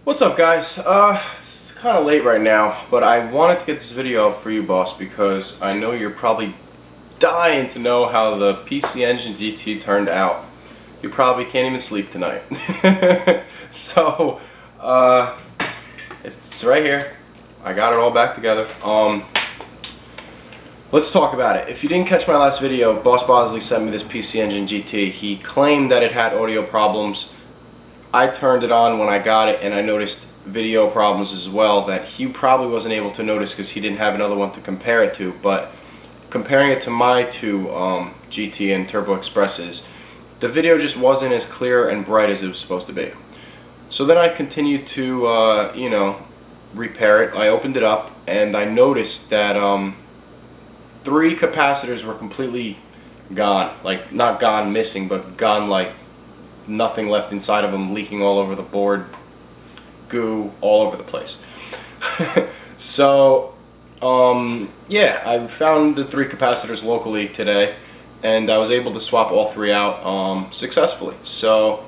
What's up, guys? It's kind of late right now, but I wanted to get this video up for you, boss, because I know you're probably dying to know how the PC Engine GT turned out. You probably can't even sleep tonight. So, it's right here. I got it all back together. Let's talk about it. If you didn't catch my last video, BossBossly sent me this PC Engine GT. He claimed that it had audio problems. I turned it on when I got it, and I noticed video problems as well that he probably wasn't able to notice because he didn't have another one to compare it to. But comparing it to my two GT and Turbo Expresses, the video just wasn't as clear and bright as it was supposed to be. So then I continued to, repair it. I opened it up, and I noticed that 3 capacitors were completely gone. Like, not gone missing, but gone like nothing left inside of them, leaking all over the board, goo all over the place. So yeah, I found the 3 capacitors locally today, and I was able to swap all 3 out successfully. So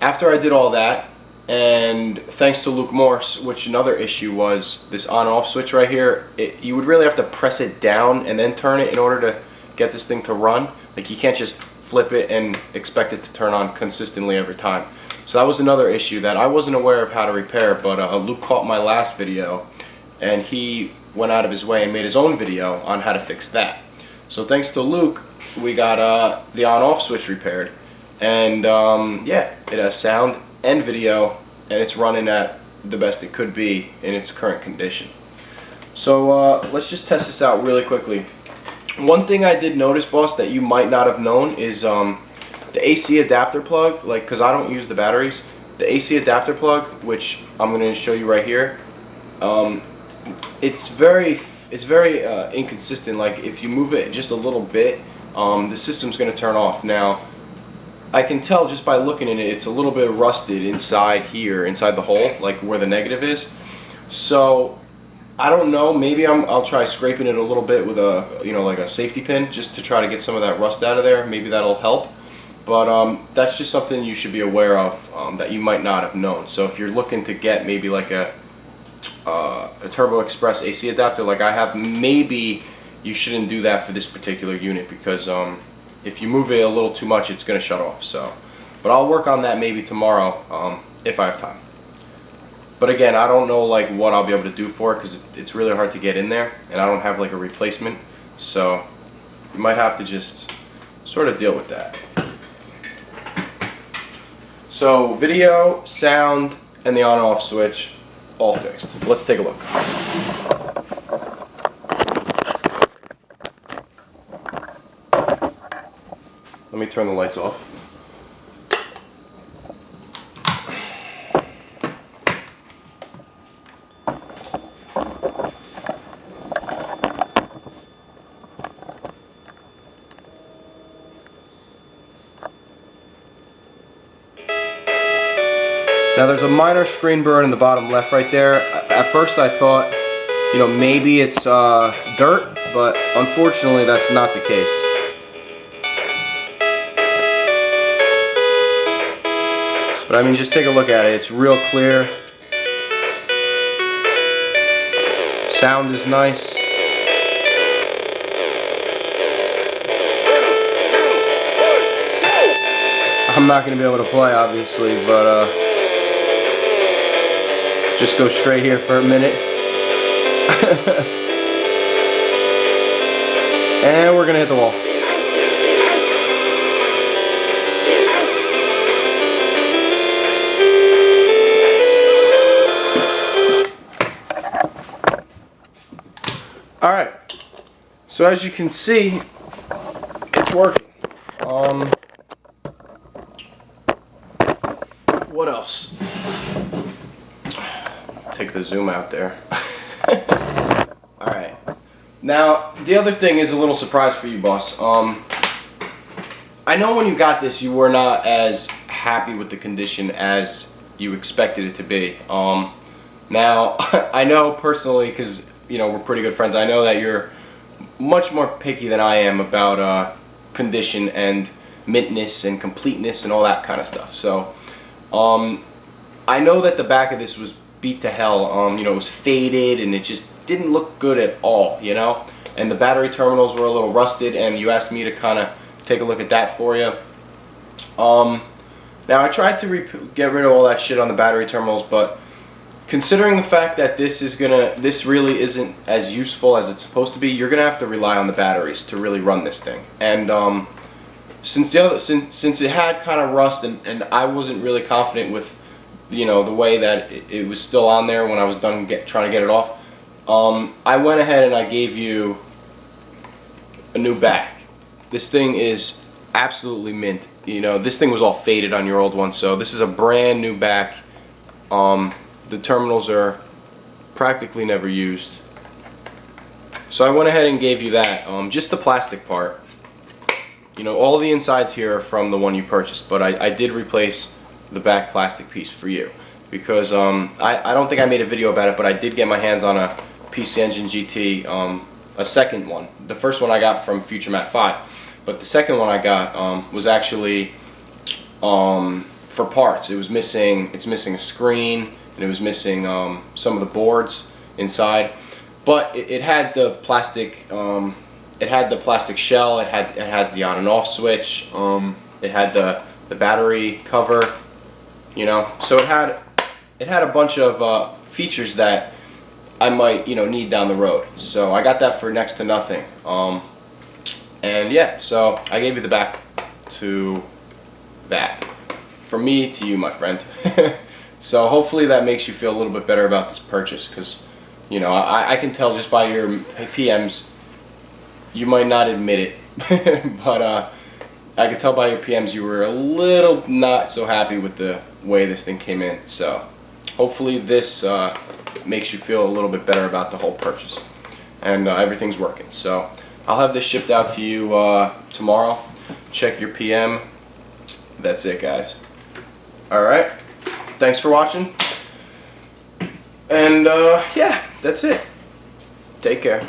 after I did all that, and thanks to Luke Morse, which another issue was this on-off switch right here, you would really have to press it down and then turn it in order to get this thing to run. Like, you can't just flip it and expect it to turn on consistently every time. So that was another issue that I wasn't aware of how to repair, but Luke caught my last video, and he went out of his way and made his own video on how to fix that. So thanks to Luke, we got the on-off switch repaired, and yeah, it has sound and video, and it's running at the best it could be in its current condition. So let's just test this out really quickly. One thing I did notice, boss, that you might not have known is the AC adapter plug. Like, because I don't use the batteries, the AC adapter plug, which I'm going to show you right here, it's very inconsistent. Like, if you move it just a little bit, the system's going to turn off. Now, I can tell just by looking at it, it's a little bit rusted inside here, inside the hole, like where the negative is. So I don't know, maybe I'll try scraping it a little bit with a, like a safety pin, just to try to get some of that rust out of there. Maybe that'll help. But that's just something you should be aware of, that you might not have known. So if you're looking to get maybe like a Turbo Express AC adapter like I have, maybe you shouldn't do that for this particular unit, because if you move it a little too much, it's going to shut off. So, but I'll work on that maybe tomorrow if I have time. But again, I don't know like what I'll be able to do for it, because it's really hard to get in there, and I don't have like a replacement. So you might have to just sort of deal with that. So video, sound, and the on-off switch all fixed. Let's take a look. Let me turn the lights off. Now there's a minor screen burn in the bottom left right there. At first I thought, maybe it's dirt, but unfortunately that's not the case. But I mean, just take a look at it. It's real clear. Sound is nice. I'm not going to be able to play, obviously, but just go straight here for a minute. And we're going to hit the wall. Alright, so as you can see, it's working. What else? Take the zoom out there. Alright, now the other thing is a little surprise for you, boss. I know when you got this, you were not as happy with the condition as you expected it to be. Now, I know personally, because we're pretty good friends, I know that you're much more picky than I am about condition and mintness and completeness and all that kind of stuff. So I know that the back of this was beat to hell. You know, it was faded and it just didn't look good at all, you know. And the battery terminals were a little rusted, and you asked me to kind of take a look at that for you. Now I tried to get rid of all that shit on the battery terminals, but considering the fact that this really isn't as useful as it's supposed to be, you're gonna have to rely on the batteries to really run this thing. And since it had kind of rust, and I wasn't really confident with, you know, the way that it was still on there when I was done trying to get it off, I went ahead and I gave you a new back. This thing is absolutely mint. You know, this thing was all faded on your old one, so this is a brand new back. The terminals are practically never used, so I went ahead and gave you that. Just the plastic part. You know, all the insides here are from the one you purchased, but I did replace the back plastic piece for you because I don't think I made a video about it, but I did get my hands on a PC Engine GT, a second one. The first one I got from Future Mat 5, but the second one I got was actually for parts. It's missing a screen, and it was missing some of the boards inside, but it had the plastic. It had the plastic shell. It has the on and off switch. It had the battery cover. You know, so it had a bunch of features that I might, you know, need down the road. So I got that for next to nothing. And yeah, so I gave you the back to that. From me to you, my friend. So hopefully that makes you feel a little bit better about this purchase, because, you know, I can tell just by your PMs, you might not admit it, but I could tell by your PMs you were a little not so happy with the way this thing came in. So hopefully this makes you feel a little bit better about the whole purchase, and everything's working. So I'll have this shipped out to you tomorrow. Check your PM. That's it, guys. Alright, thanks for watching, and yeah, that's it. Take care.